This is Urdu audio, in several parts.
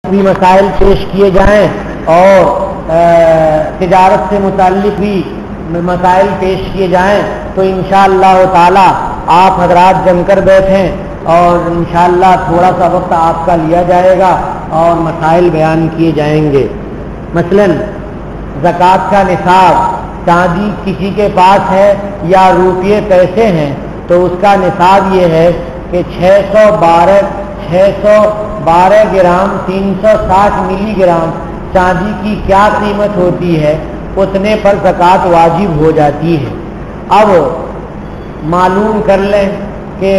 بھی مسائل پیش کیے جائیں اور تجارت سے متعلق بھی مسائل پیش کیے جائیں تو انشاءاللہ تعالی آپ حضرات جم کر بیٹھیں اور انشاءاللہ تھوڑا سا وقت آپ کا لیا جائے گا اور مسائل بیان کیے جائیں گے۔ مثلاً زکوٰۃ کا نصاب چاندی کسی کے پاس ہے یا روپیے پیسے ہیں تو اس کا نصاب یہ ہے کہ 612 گرام 360 ملی گرام چاندی کی کیا قیمت ہوتی ہے اتنے پر زکوٰۃ واجب ہو جاتی ہے۔ اب معلوم کر لیں کہ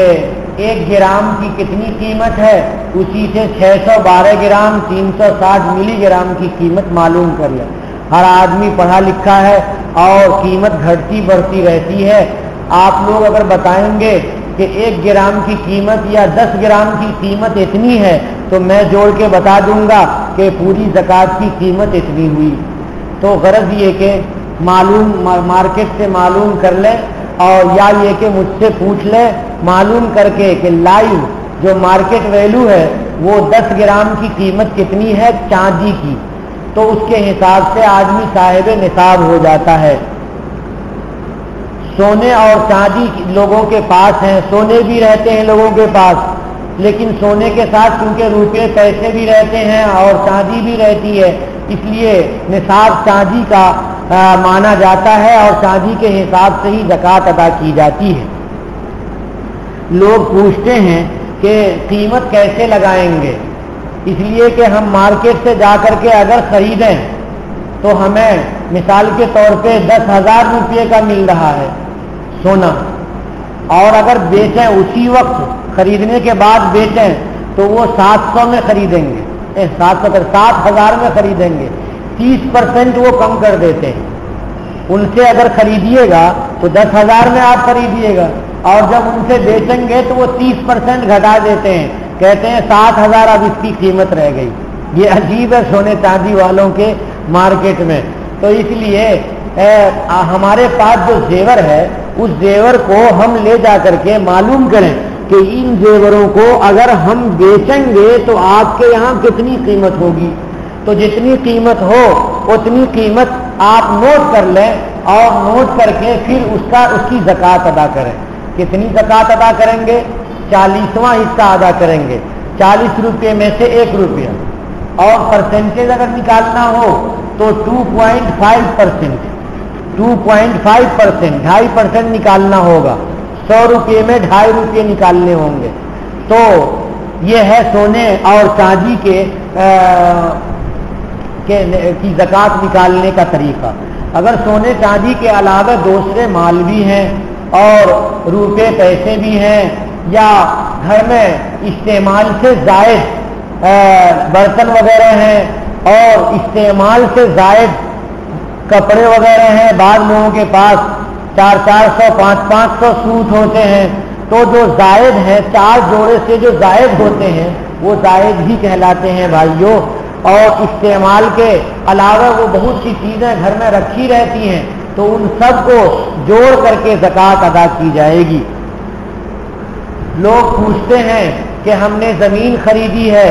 1 گرام کی کتنی قیمت ہے، اسی سے 612 گرام 360 ملی گرام کی قیمت معلوم کر لیں۔ ہر آدمی پڑھا لکھا ہے اور قیمت گھٹتی بڑھتی رہتی ہے۔ آپ لوگ اگر بتائیں گے کہ 1 گرام کی قیمت یا 10 گرام کی قیمت اتنی ہے تو میں جوڑ کے بتا دوں گا کہ پوری زکوٰۃ کی قیمت اتنی ہوئی۔ تو غرض یہ کہ مارکیٹ سے معلوم کر لیں اور یا یہ کہ مجھ سے پوچھ لیں معلوم کر کے کہ لائیو جو مارکیٹ ویلیو ہے وہ 10 گرام کی قیمت کتنی ہے چاندی کی، تو اس کے حساب سے آدمی صاحب نصاب ہو جاتا ہے۔ سونے اور چاندی لوگوں کے پاس ہیں، سونے بھی رہتے ہیں لوگوں کے پاس، لیکن سونے کے ساتھ کیونکہ روپے پیسے بھی رہتے ہیں اور چاندی بھی رہتی ہے، اس لیے نصاب چاندی کا مانا جاتا ہے اور چاندی کے حساب سے ہی زکوٰۃ ادا کی جاتی ہے۔ لوگ پوچھتے ہیں کہ قیمت کیسے لگائیں گے، اس لیے کہ ہم مارکیٹ سے جا کر کے اگر خریدیں تو ہمیں مثال کے طور پہ 10,000 روپے کا مل رہا ہے سونا، اور اگر بیچیں اسی وقت خریدنے کے بعد بیچیں تو وہ 700 میں خریدیں گے، 7,000 میں خریدیں گے، 30% وہ کم کر دیتے ہیں۔ ان سے اگر خریدیے گا تو 10,000 میں آپ خریدیے گا، اور جب ان سے بیچیں گے تو وہ 30% گھٹا دیتے ہیں، کہتے ہیں 7,000 اب اس کی قیمت رہ گئی۔ یہ عجیب ہے سونے چاندی والوں کے مارکیٹ میں۔ تو اس لیے ہمارے پاس جو زیور ہے اس زیور کو ہم لے جا کر کے معلوم کریں کہ ان زیوروں کو اگر ہم بیچیں گے تو آپ کے یہاں کتنی قیمت ہوگی، تو جتنی قیمت ہو اتنی قیمت آپ نوٹ کر لیں اور نوٹ کر کے پھر اس کی زکوٰۃ ادا کریں۔ کتنی زکوٰۃ ادا کریں گے؟ 40واں حصہ ادا کریں گے، 40 روپے میں سے 1 روپیہ، اور پرسنٹیج اگر نکالنا ہو تو 2.5%، 2.5% نکالنا ہوگا۔ 100 روپے میں 2.5 روپے نکالنے ہوں گے۔ تو یہ ہے سونے اور چاندی کی زکوٰۃ نکالنے کا طریقہ۔ اگر سونے چاندی کے علاوہ دوسرے مال بھی ہیں اور روپے پیسے بھی ہیں یا گھر میں استعمال سے زائد برتن وغیرہ ہیں اور استعمال سے زائد کپڑے وغیرہ ہیں، بعض لوگوں کے پاس 400 500 سوٹ ہوتے ہیں، تو جو زائد ہیں 4 جوڑے سے جو زائد ہوتے ہیں وہ زائد ہی کہلاتے ہیں بھائیوں۔ اور استعمال کے علاوہ وہ بہت سی چیزیں گھر میں رکھی رہتی ہیں تو ان سب کو جوڑ کر کے زکوٰۃ ادا کی جائے گی۔ لوگ پوچھتے ہیں کہ ہم نے زمین خریدی ہے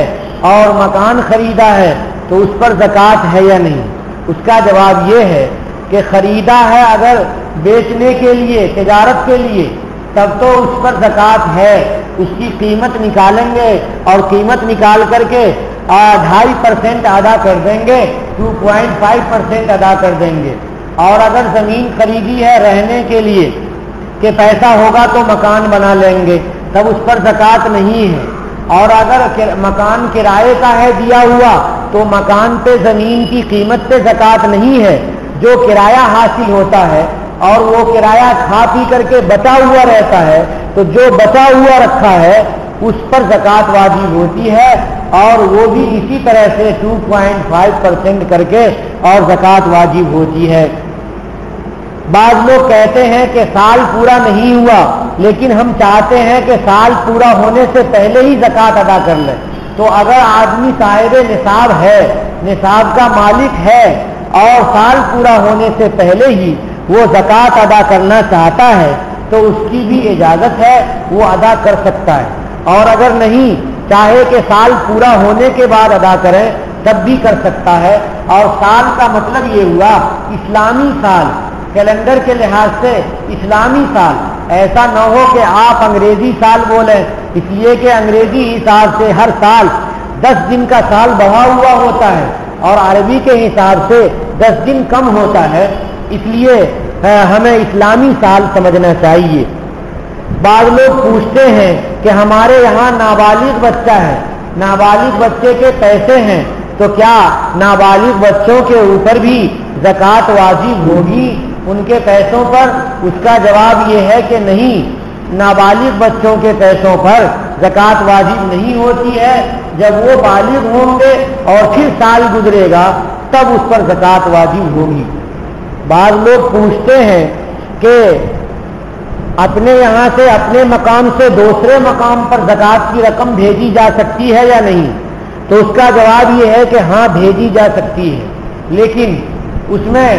اور مکان خریدا ہے تو اس پر زکوٰۃ ہے یا نہیں؟ اس کا جواب یہ ہے کہ خریدا ہے اگر بیچنے کے لیے، تجارت کے لیے، تب تو اس پر زکوٰۃ ہے، اس کی قیمت نکالیں گے اور قیمت نکال کر کے 2.5% ادا کر دیں گے، 2.5% ادا کر دیں گے۔ اور اگر زمین خریدی ہے رہنے کے لیے کہ پیسہ ہوگا تو مکان بنا لیں گے، تب اس پر زکوٰۃ نہیں ہے۔ اور اگر مکان کرائے کا ہے دیا ہوا تو مکان پہ زمین کی قیمت پہ زکوٰۃ نہیں ہے، جو کرایہ حاصل ہوتا ہے اور وہ کرایہ کھا پی کر کے بچا ہوا رہتا ہے تو جو بچا ہوا رکھا ہے اس پر زکوٰۃ واجب ہوتی ہے، اور وہ بھی اسی طرح سے 2.5% کر کے اور زکوٰۃ واجب ہوتی ہے۔ بعض لوگ کہتے ہیں کہ سال پورا نہیں ہوا لیکن ہم چاہتے ہیں کہ سال پورا ہونے سے پہلے ہی زکوٰۃ ادا کر لیں، تو اگر آدمی صاحب نصاب ہے، نصاب کا مالک ہے اور سال پورا ہونے سے پہلے ہی وہ زکوٰۃ ادا کرنا چاہتا ہے تو اس کی بھی اجازت ہے، وہ ادا کر سکتا ہے۔ اور اگر نہیں چاہے کہ سال پورا ہونے کے بعد ادا کریں تب بھی کر سکتا ہے. اور سال کا مطلب یہ ہوا اسلامی سال، کیلنڈر کے لحاظ سے اسلامی سال. ایسا نہ ہو کہ آپ انگریزی سال بولیں، اس لیے کہ انگریزی حساب سے ہر سال 10 دن کا سال بڑھا ہوا ہوتا ہے اور عربی کے حساب سے 10 دن کم ہوتا ہے. اس لیے ہمیں اسلامی سال سمجھنا چاہیے. بعض لوگ پوچھتے ہیں کہ ہمارے یہاں نابالغ بچہ ہے، نابالغ بچے کے پیسے ہیں، تو کیا نابالغ بچوں کے اوپر بھی زکوٰۃ واجب ہوگی ان کے پیسوں پر؟ اس کا جواب یہ ہے کہ نہیں، نابالغ بچوں کے پیسوں پر زکوٰۃ واجب نہیں ہوتی ہے. جب وہ بالغ ہوں گے اور پھر سال گزرے گا تب اس پر زکوٰۃ واجب ہوگی. بعض لوگ پوچھتے ہیں کہ اپنے یہاں سے اپنے مقام سے دوسرے مقام پر زکوٰۃ کی رقم بھیجی جا سکتی ہے یا نہیں؟ تو اس کا جواب یہ ہے کہ ہاں بھیجی جا سکتی ہے، لیکن اس میں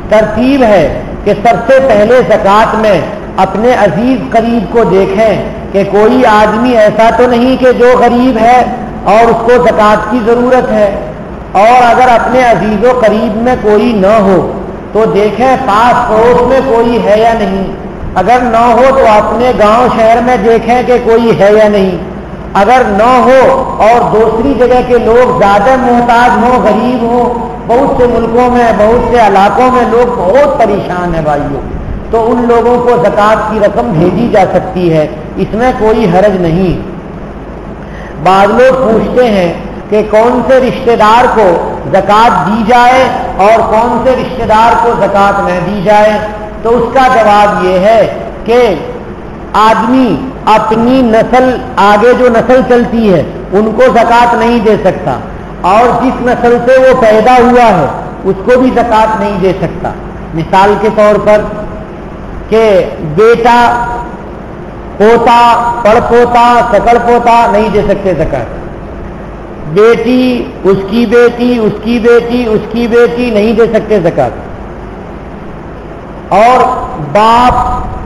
ترتیب ہے کہ سب سے پہلے زکوٰۃ میں اپنے عزیز قریب کو دیکھیں کہ کوئی آدمی ایسا تو نہیں کہ جو غریب ہے اور اس کو زکوٰۃ کی ضرورت ہے. اور اگر اپنے عزیز و قریب میں کوئی نہ ہو تو دیکھیں پاس پڑوس میں کوئی ہے یا نہیں. اگر نہ ہو تو اپنے گاؤں شہر میں دیکھیں کہ کوئی ہے یا نہیں. اگر نہ ہو اور دوسری جگہ کے لوگ زیادہ محتاج ہوں، غریب ہوں، بہت سے ملکوں میں بہت سے علاقوں میں لوگ بہت پریشان ہیں بھائیوں، تو ان لوگوں کو زکوٰۃ کی رقم بھیجی جا سکتی ہے، اس میں کوئی حرج نہیں. بعض لوگ پوچھتے ہیں کہ کون سے رشتہ دار کو زکوٰۃ دی جائے اور کون سے رشتہ دار کو زکوٰۃ نہ دی جائے. تو اس کا جواب یہ ہے کہ آدمی اپنی نسل، آگے جو نسل چلتی ہے ان کو زکوٰۃ نہیں دے سکتا، اور جس نسل سے وہ پیدا ہوا ہے اس کو بھی زکوٰۃ نہیں دے سکتا. مثال کے طور پر کہ بیٹا، پوتا، پڑ پوتا، سکڑ پوتا نہیں دے سکتے زکوٰۃ. بیٹی، اس کی بیٹی، اس کی بیٹی، اس کی بیٹی نہیں دے سکتے زکوٰۃ. اور باپ،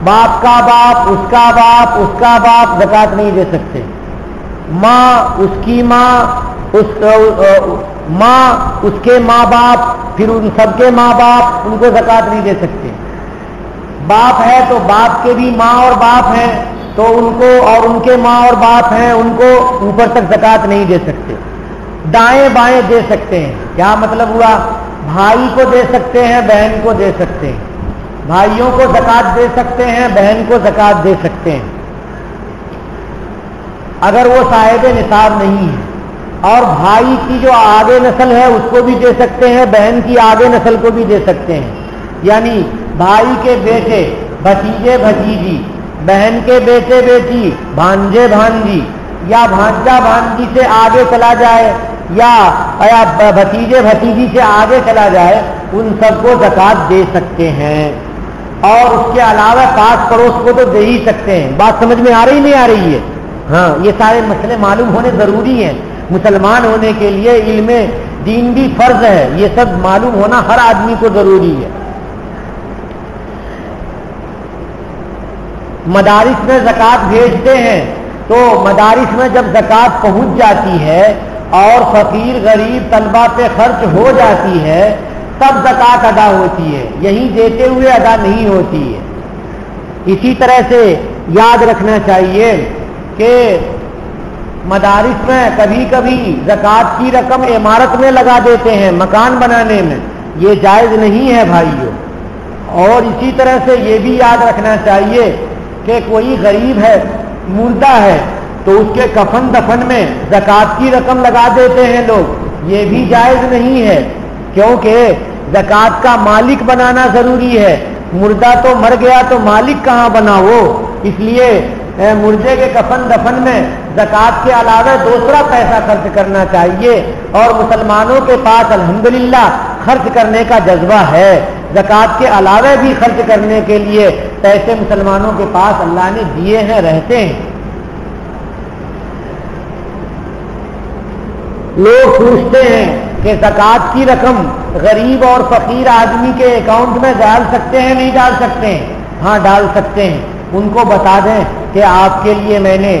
باپ کا باپ، اس کا باپ، اس کا باپ زکوٰۃ نہیں دے سکتے. ماں، اس کی ماں، ماں، اس کے ماں باپ، پھر ان سب کے ماں باپ، ان کو زکوٰۃ نہیں دے سکتے. باپ ہے تو باپ کے بھی ماں اور باپ ہیں تو ان کو، اور ان کے ماں اور باپ ہیں ان کو اوپر تک زکوٰۃ نہیں دے سکتے. دائیں بائیں دے سکتے ہیں. کیا مطلب ہوا؟ بھائی کو دے سکتے ہیں، بہن کو دے سکتے ہیں. بھائیوں کو زکوٰۃ دے سکتے ہیں، بہن کو زکوٰۃ دے سکتے ہیں اگر وہ صاحب نصاب نہیں ہے. اور بھائی کی جو آگے نسل ہے اس کو بھی دے سکتے ہیں، بہن کی آگے نسل کو بھی دے سکتے ہیں. یعنی بھائی کے بیٹے، بھتیجے بھتیجی، بہن کے بیٹے بیٹی، بھانجے بھانجی، یا بھانجا بھانجی سے آگے چلا جائے یا بھتیجے بھتیجی سے آگے چلا جائے، ان سب کو زکوٰۃ دے سکتے ہیں. اور اس کے علاوہ پاس پڑوس کو تو دے ہی سکتے ہیں. بات سمجھ میں آ رہی نہیں آ رہی ہے؟ ہاں، یہ سارے مسئلے معلوم ہونے ضروری ہیں. مسلمان ہونے کے لیے علم دین بھی فرض ہے، یہ سب معلوم ہونا ہر آدمی کو ضروری ہے. مدارس میں زکوٰۃ بھیجتے ہیں تو مدارس میں جب زکوٰۃ پہنچ جاتی ہے اور فقیر غریب طلبہ پہ خرچ ہو جاتی ہے تب زکوٰۃ ادا ہوتی ہے، یہی دیتے ہوئے ادا نہیں ہوتی ہے. اسی طرح سے یاد رکھنا چاہیے کہ مدارس میں کبھی کبھی زکوٰۃ کی رقم عمارت میں لگا دیتے ہیں، مکان بنانے میں، یہ جائز نہیں ہے بھائیوں. اور اسی طرح سے یہ بھی یاد رکھنا چاہیے کہ کوئی غریب ہے، مردہ ہے، تو اس کے کفن دفن میں زکوٰۃ کی رقم لگا دیتے ہیں لوگ، یہ بھی جائز نہیں ہے، کیونکہ زکوٰۃ کا مالک بنانا ضروری ہے. مردہ تو مر گیا تو مالک کہاں بنا وہ؟ اس لیے مردے کے کفن دفن میں زکوٰۃ کے علاوہ دوسرا پیسہ خرچ کرنا چاہیے. اور مسلمانوں کے پاس الحمدللہ خرچ کرنے کا جذبہ ہے، زکوٰۃ کے علاوہ بھی خرچ کرنے کے لیے پیسے مسلمانوں کے پاس اللہ نے دیے ہیں، رہتے ہیں. لوگ پوچھتے ہیں کہ زکوٰۃ کی رقم غریب اور فقیر آدمی کے اکاؤنٹ میں ڈال سکتے ہیں نہیں ڈال سکتے ہیں؟ ہاں ڈال سکتے ہیں. ان کو بتا دیں کہ آپ کے لیے میں نے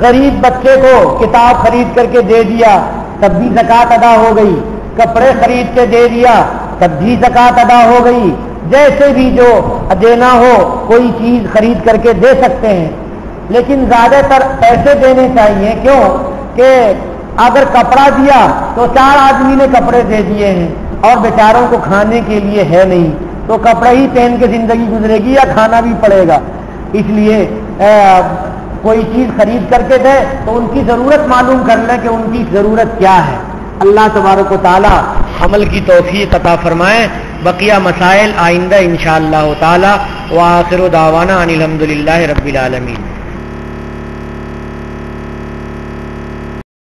غریب بچے کو کتاب خرید کر کے دے دیا تب بھی زکوٰۃ ادا ہو گئی، کپڑے خرید کے دے دیا تب بھی زکوٰۃ ادا ہو گئی۔ جیسے بھی جو دینا ہو کوئی چیز خرید کر کے دے سکتے ہیں، لیکن زیادہ تر پیسے دینے چاہیے۔ کیوں کہ اگر کپڑا دیا تو 4 آدمی نے کپڑے دے دیے ہیں اور بیچاروں کو کھانے کے لیے ہے نہیں، تو کپڑا ہی پہن کے زندگی گزرے گی یا کھانا بھی پڑے گا۔ اس لیے کوئی چیز خرید کر کے دے تو ان کی ضرورت معلوم کر لیں کہ ان کی ضرورت کیا ہے۔ اللہ تبارک و تعالی عمل کی توفیق عطا فرمائے۔ بقیہ مسائل آئندہ انشاءاللہ تعالی، وآخر دعوانا ان الحمدللہ رب العالمین۔